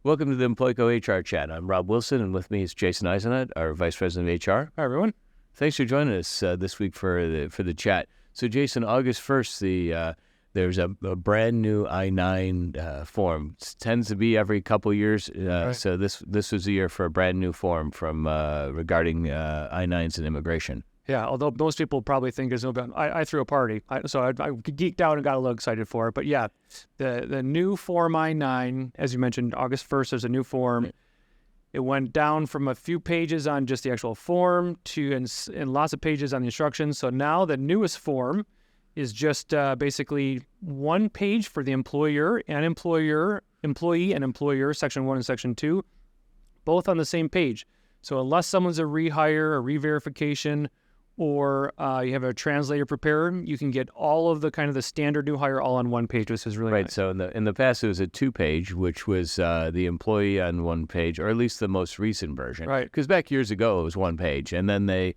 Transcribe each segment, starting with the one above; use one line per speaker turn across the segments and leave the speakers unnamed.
Welcome to the Employco HR Chat. I'm Rob Wilson, and with me is Jason Eisenhut, our Vice President of HR.
Hi, everyone.
Thanks for joining us this week for the chat. So, Jason, August 1st, there's a brand new I-9 form. It tends to be every couple years.
Right.
So this was the year for a brand new form from regarding I-9s and immigration.
Yeah, although most people probably think it's no good. I threw a party, so I geeked out and got a little excited for it. But yeah, the new Form I-9, as you mentioned, August 1st, there's a new form. Right. It went down from a few pages on just the actual form to and lots of pages on the instructions. So now the newest form is just basically one page for the employee and employer, Section 1 and Section 2, both on the same page. So unless someone's a rehire, a re-verification, or you have a translator preparer, you can get all of the standard new hire all on one page, which is really
right.
Nice.
So in the past, it was a 2-page, which was the employee on one page, or at least the most recent version.
Right.
Because back years ago, it was 1 page, and then the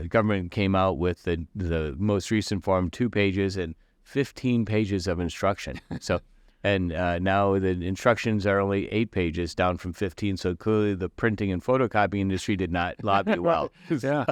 government came out with the most recent form, 2 pages and 15 pages of instruction. So. And now the instructions are only 8 pages, down from 15. So clearly the printing and photocopying industry did not lobby well.
Yeah.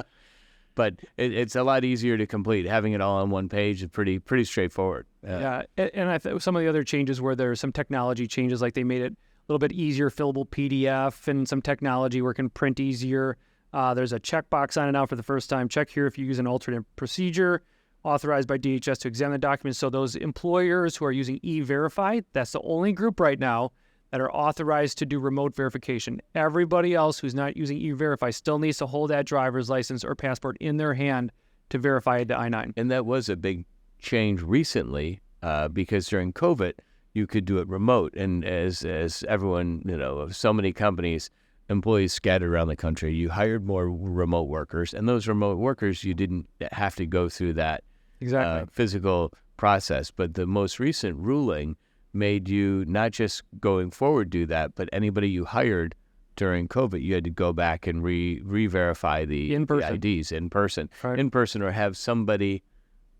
But it's a lot easier to complete. Having it all on 1 page is pretty straightforward.
Yeah. And I think some of the other changes were there are some technology changes, like they made it a little bit easier, fillable PDF, and some technology where it can print easier. There's a checkbox on it now for the first time. Check here if you use an alternate procedure authorized by DHS to examine the documents. So those employers who are using E-Verify, that's the only group right now that are authorized to do remote verification. Everybody else who's not using E-Verify still needs to hold that driver's license or passport in their hand to verify the I-9.
And that was a big change recently because during COVID, you could do it remote. And as everyone, of so many companies, employees scattered around the country, you hired more remote workers. And those remote workers, you didn't have to go through that physical process. But the most recent ruling made you not just going forward do that, but anybody you hired during COVID, you had to go back and re-verify the IDs in person.
Right.
In person, or have somebody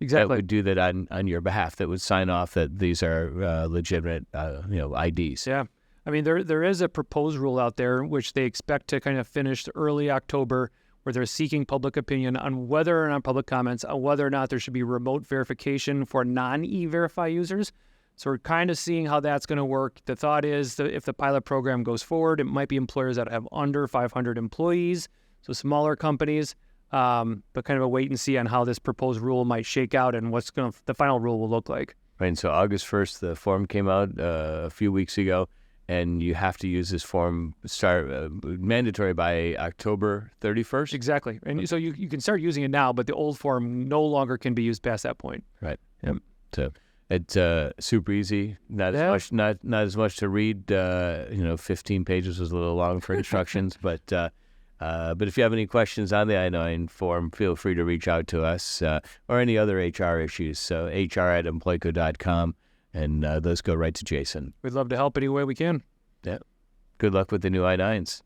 that would do that on your behalf, that would sign off that these are legitimate IDs.
Yeah. I mean, there is a proposed rule out there which they expect to kind of finish early October, where they're seeking public opinion on whether or not public comments on whether or not there should be remote verification for non-E-Verify users. So we're kind of seeing how that's going to work. The thought is that if the pilot program goes forward, it might be employers that have under 500 employees, so smaller companies, but kind of a wait and see on how this proposed rule might shake out and what's the final rule will look like.
Right, and so August 1st, the form came out a few weeks ago. And you have to use this form mandatory by October 31st?
Exactly. And so you can start using it now, but the old form no longer can be used past that point.
Right. Yep. So it's super easy. Not as much to read. 15 pages was a little long for instructions. But if you have any questions on the I-9 form, feel free to reach out to us or any other HR issues. So hr@employco.com. And those go right to Jason.
We'd love to help any way we can.
Yeah. Good luck with the new I-9s.